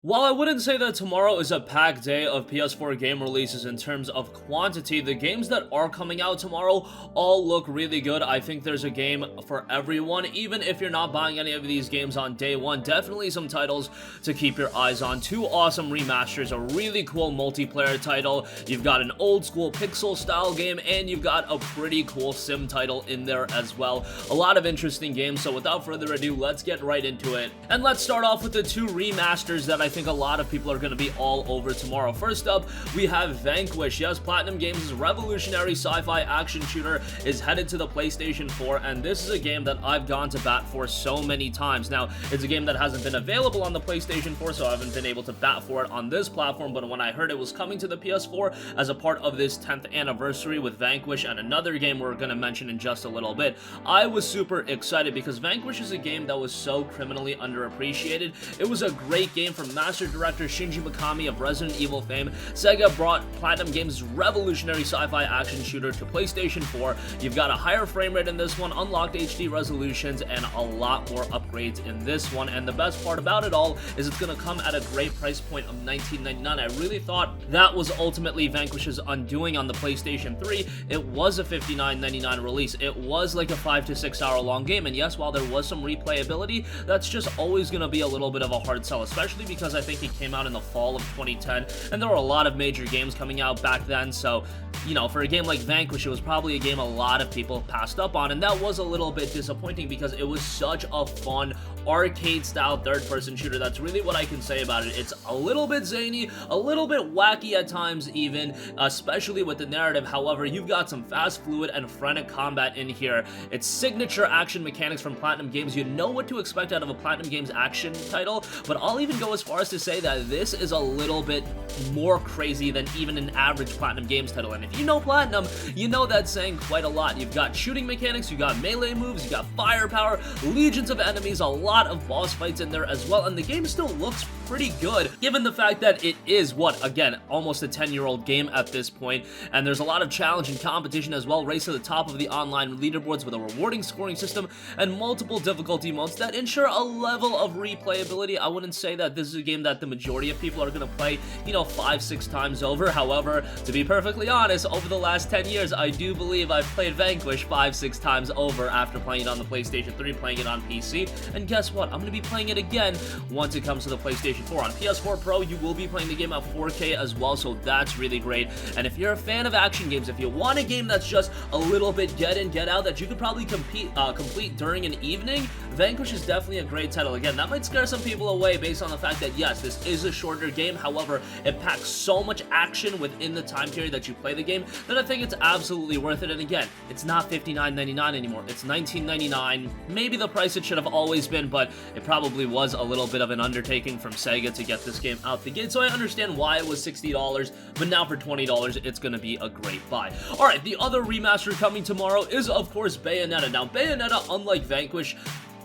While I wouldn't say that tomorrow is a packed day of PS4 game releases in terms of quantity, the games that are coming out tomorrow all look really good. I think there's a game for everyone, even if you're not buying any of these games on day one. Definitely some titles to keep your eyes on. Two awesome remasters, a really cool multiplayer title, you've got an old school pixel style game, and you've got a pretty cool sim title in there as well. A lot of interesting games, so without further ado, let's get right into it. And let's start off with the two remasters that I think a lot of people are going to be all over tomorrow. First up, we have Vanquish. Yes, Platinum Games' revolutionary sci-fi action shooter is headed to the PlayStation 4, and this is a game that I've gone to bat for so many times. Now, it's a game that hasn't been available on the PlayStation 4, so I haven't been able to bat for it on this platform, but when I heard it was coming to the PS4 as a part of this 10th anniversary with Vanquish and another game we're going to mention in just a little bit, I was super excited because Vanquish is a game that was so criminally underappreciated. It was a great game from master director Shinji Mikami of Resident Evil fame. Sega brought Platinum Games' revolutionary sci-fi action shooter to PlayStation 4. You've got a higher frame rate in this one, unlocked HD resolutions, and a lot more upgrades in this one. And the best part about it all is it's going to come at a great price point of $19.99. I really thought that was ultimately Vanquish's undoing on the PlayStation 3. It was a $59.99 release. It was like a 5 to 6 hour long game, and yes, while there was some replayability, that's just always going to be a little bit of a hard sell, especially because I think it came out in the fall of 2010, and there were a lot of major games coming out back then, so, you know, for a game like Vanquish, it was probably a game a lot of people passed up on, and that was a little bit disappointing because it was such a fun, arcade-style third-person shooter. That's really what I can say about it. It's a little bit zany, a little bit wacky at times even, especially with the narrative. However, you've got some fast, fluid, and frenetic combat in here. It's signature action mechanics from Platinum Games. You know what to expect out of a Platinum Games action title, but I'll even go as far as to say that this is a little bit more crazy than even an average Platinum Games title, and if you know Platinum, you know that's saying quite a lot. You've got shooting mechanics, you've got melee moves, you've got firepower, legions of enemies, a lot of boss fights in there as well, and the game still looks pretty good, given the fact that it is, again, almost a 10-year-old game at this point, and there's a lot of challenge and competition as well. Race to the top of the online leaderboards with a rewarding scoring system and multiple difficulty modes that ensure a level of replayability. I wouldn't say that this is a game that the majority of people are going to play, you know, 5-6 times over. However, to be perfectly honest, over the last 10 years, I do believe I've played Vanquish 5-6 times over after playing it on the PlayStation 3, playing it on PC, and guess what? I'm going to be playing it again once it comes to the PlayStation 4. On PS4 Pro, you will be playing the game at 4K as well, so that's really great. And if you're a fan of action games, if you want a game that's just a little bit get in, get out, that you could probably complete during an evening, Vanquish is definitely a great title. Again, that might scare some people away based on the fact that, yes, this is a shorter game. However, it packs so much action within the time period that you play the game that I think it's absolutely worth it. And again, it's not $59.99 anymore. It's $19.99. Maybe the price it should have always been, but it probably was a little bit of an undertaking from Sega to get this game out the gate, so I understand why it was $60, but now for $20, it's going to be a great buy. Alright, the other remaster coming tomorrow is, of course, Bayonetta. Now, Bayonetta, unlike Vanquish,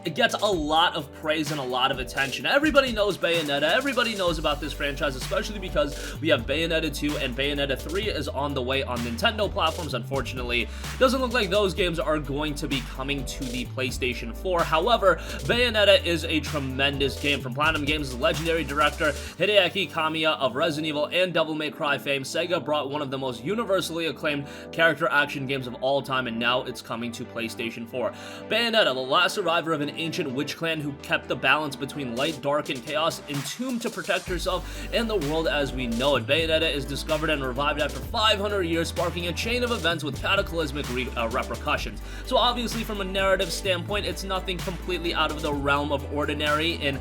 it gets a lot of praise and a lot of attention. Everybody knows Bayonetta, everybody knows about this franchise, especially because we have Bayonetta 2 and Bayonetta 3 is on the way on Nintendo platforms. Unfortunately, doesn't look like those games are going to be coming to the PlayStation 4. However, Bayonetta is a tremendous game. From Platinum Games' legendary director Hideaki Kamiya of Resident Evil and Devil May Cry fame, Sega brought one of the most universally acclaimed character action games of all time, and now it's coming to PlayStation 4. Bayonetta, the last survivor of an ancient witch clan who kept the balance between light, dark, and chaos, entombed to protect herself and the world as we know it. Bayonetta is discovered and revived after 500 years, sparking a chain of events with cataclysmic repercussions. So obviously, from a narrative standpoint, it's nothing completely out of the realm of ordinary in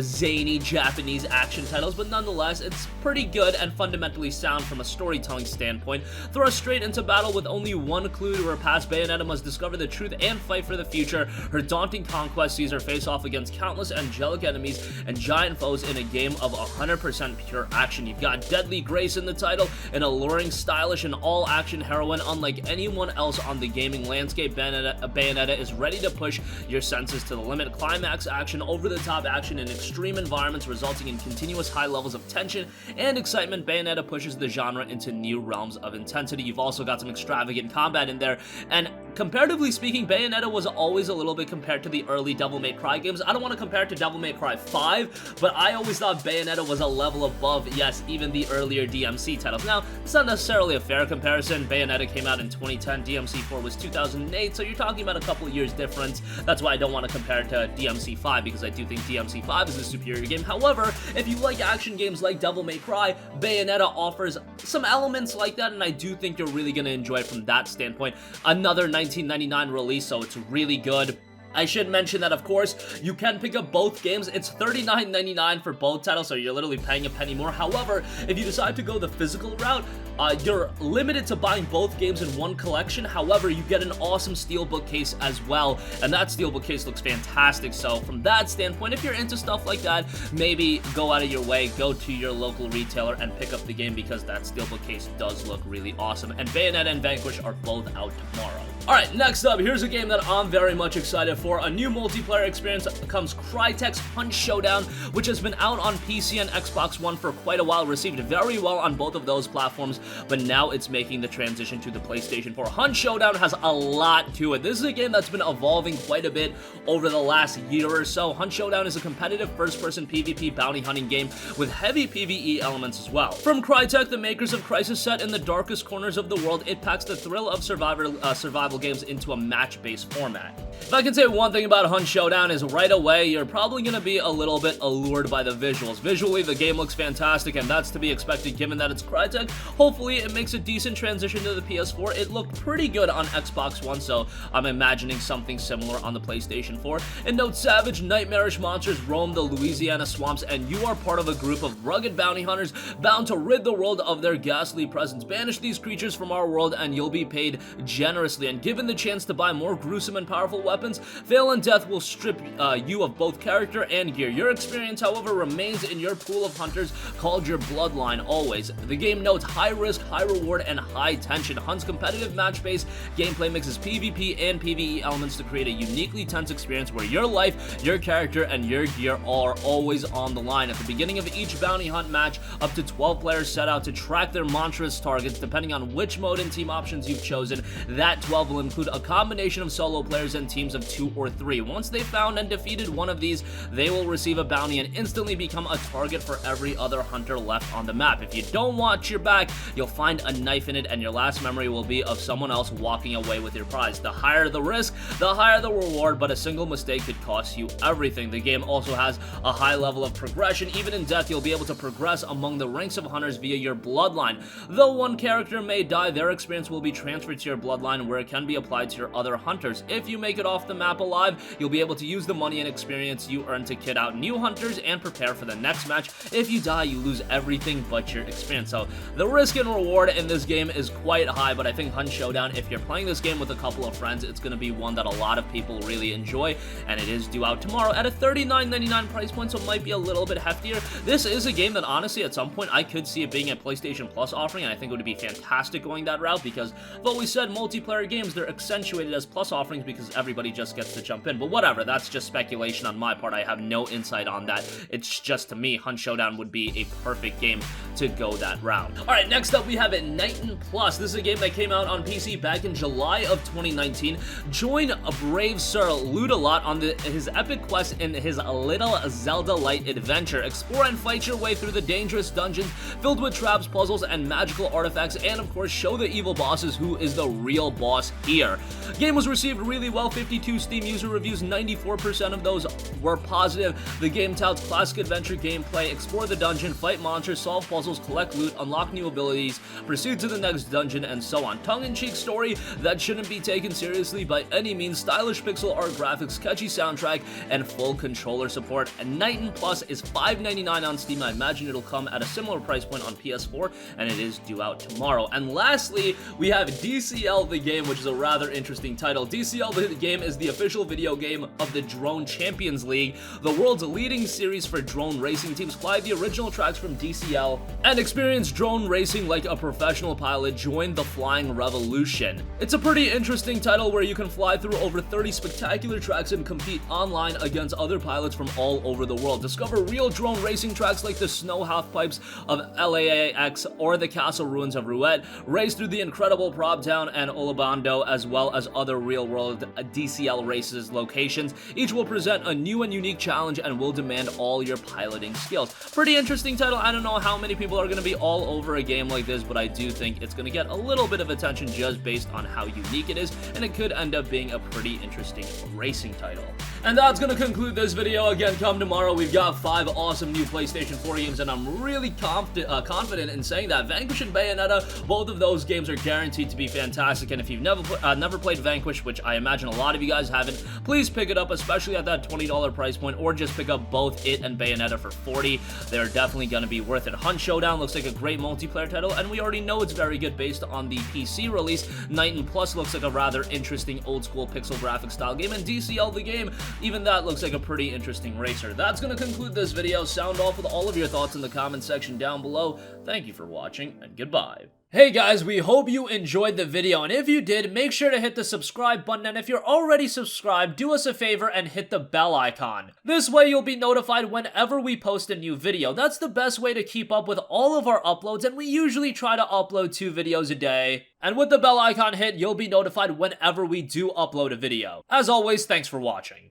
zany Japanese action titles, but nonetheless, it's pretty good and fundamentally sound from a storytelling standpoint. Thrust straight into battle with only one clue to her past, Bayonetta must discover the truth and fight for the future. Her daunting conquest sees her face off against countless angelic enemies and giant foes in a game of 100% pure action. You've got deadly grace in the title, an alluring, stylish, and all-action heroine unlike anyone else on the gaming landscape. Bayonetta is ready to push your senses to the limit. Climax action, over-the-top action in extreme environments resulting in continuous high levels of tension and excitement. Bayonetta pushes the genre into new realms of intensity. You've also got some extravagant combat in there, and comparatively speaking, Bayonetta was always a little bit compared to the early early Devil May Cry games. I don't want to compare it to Devil May Cry 5, but I always thought Bayonetta was a level above, yes, even the earlier DMC titles. Now, it's not necessarily a fair comparison. Bayonetta came out in 2010, DMC4 was 2008, so you're talking about a couple of years difference. That's why I don't want to compare it to DMC5, because I do think DMC5 is a superior game. However, if you like action games like Devil May Cry, Bayonetta offers some elements like that, and I do think you're really going to enjoy it from that standpoint. Another 1999 release, so it's really good. I should mention that, of course, you can pick up both games. It's $39.99 for both titles, so you're literally paying a penny more. However, if you decide to go the physical route, you're limited to buying both games in one collection. However, you get an awesome steelbook case as well, and that steelbook case looks fantastic. So from that standpoint, if you're into stuff like that, maybe go out of your way, go to your local retailer and pick up the game, because that steelbook case does look really awesome. And Bayonetta and Vanquish are both out tomorrow. Alright, next up, here's a game that I'm very much excited for. A new multiplayer experience comes Crytek's Hunt Showdown, which has been out on PC and Xbox One for quite a while, received very well on both of those platforms, but now it's making the transition to the PlayStation 4. Hunt Showdown has a lot to it. This is a game that's been evolving quite a bit over the last year or so. Hunt Showdown is a competitive first-person PvP bounty hunting game with heavy PvE elements as well. From Crytek, the makers of Crysis, set in the darkest corners of the world, it packs the thrill of survival games into a match-based format. If I can say one thing about Hunt Showdown is right away, you're probably going to be a little bit allured by the visuals. Visually, the game looks fantastic, and that's to be expected given that it's Crytek. Hopefully, it makes a decent transition to the PS4. It looked pretty good on Xbox One, so I'm imagining something similar on the PlayStation 4. And note, savage, nightmarish monsters roam the Louisiana swamps, and you are part of a group of rugged bounty hunters bound to rid the world of their ghastly presence. Banish these creatures from our world, and you'll be paid generously. And given the chance to buy more gruesome and powerful weapons, fail and death will strip you of both character and gear. Your experience, however, remains in your pool of hunters called your bloodline always. The game notes high risk, high reward, and high tension. Hunt's competitive match-based gameplay mixes PvP and PvE elements to create a uniquely tense experience where your life, your character, and your gear are always on the line. At the beginning of each bounty hunt match, up to 12 players set out to track their monstrous targets. Depending on which mode and team options you've chosen, that 12 will include a combination of solo players and teams of 2 or 3. Once they've found and defeated one of these, they will receive a bounty and instantly become a target for every other hunter left on the map. If you don't watch your back, you'll find a knife in it, and your last memory will be of someone else walking away with your prize. The higher the risk, the higher the reward, but a single mistake could cost you everything. The game also has a high level of progression. Even in death, you'll be able to progress among the ranks of hunters via your bloodline. Though one character may die, their experience will be transferred to your bloodline, where it can be applied to your other hunters. If you make it off the map alive, you'll be able to use the money and experience you earn to kit out new hunters and prepare for the next match. If you die, you lose everything but your experience. So the risk and reward in this game is quite high, but I think Hunt Showdown, if you're playing this game with a couple of friends, it's going to be one that a lot of people really enjoy, and it is due out tomorrow at a $39.99 price point, so it might be a little bit heftier. This is a game that honestly at some point I could see it being a PlayStation Plus offering, and I think it would be fantastic going that route, because I've always said multiplayer games, they're accentuated as Plus offerings because everybody just gets to jump in. But whatever, that's just speculation on my part. I have no insight on that. It's just, to me, Hunt Showdown would be a perfect game to go that route. Alright, next up we have Knightin Plus. This is a game that came out on PC back in July of 2019. Join a brave Sir Loot-A-Lot on his epic quest in his little Zelda-like adventure. Explore and fight your way through the dangerous dungeons filled with traps, puzzles, and magical artifacts, and of course show the evil bosses who is the real boss here. Game was received really well, 52 Steam user reviews, 94% of those were positive. The game touts classic adventure gameplay, explore the dungeon, fight monsters, solve puzzles, collect loot, unlock new abilities, proceed to the next dungeon, and so on. Tongue-in-cheek story that shouldn't be taken seriously by any means, stylish pixel art graphics, catchy soundtrack, and full controller support. And Knightin Plus is $5.99 on Steam. I imagine it'll come at a similar price point on PS4, and it is due out tomorrow. And lastly, we have DCL the Game, which is a rather interesting title. DCL the Game is the official video game of the Drone Champions League, the world's leading series for drone racing teams. Fly the original tracks from DCL and experience drone racing like a professional pilot. Join the flying revolution. It's a pretty interesting title where you can fly through over 30 spectacular tracks and compete online against other pilots from all over the world. Discover real drone racing tracks like the snow half-pipes of LAX or the castle ruins of Roulette. Race through the incredible Prop Town and Olabando, as well as other real-world DCL races locations. Each will present a new and unique challenge and will demand all your piloting skills. Pretty interesting title. I don't know how many people are going to be all over a game like this, but I do think it's going to get a little bit of attention just based on how unique it is, and it could end up being a pretty interesting racing title. And that's going to conclude this video. Again, come tomorrow, we've got 5 awesome new PlayStation 4 games, and I'm really confident in saying that Vanquish and Bayonetta, both of those games are guaranteed to be fantastic. And if you've never played Vanquish, which I imagine a lot of you guys haven't, please pick it up, especially at that $20 price point, or just pick up both it and Bayonetta for $40. They're definitely going to be worth it. Showdown looks like a great multiplayer title, and we already know it's very good based on the PC release. Knightin Plus looks like a rather interesting old school pixel graphic style game, and DCL the game, even that looks like a pretty interesting racer. That's going to conclude this video. Sound off with all of your thoughts in the comment section down below. Thank you for watching, and goodbye. Hey guys, we hope you enjoyed the video, and if you did, make sure to hit the subscribe button, and if you're already subscribed, do us a favor and hit the bell icon. This way you'll be notified whenever we post a new video. That's the best way to keep up with all of our uploads, and we usually try to upload 2 videos a day. And with the bell icon hit, you'll be notified whenever we do upload a video. As always, thanks for watching.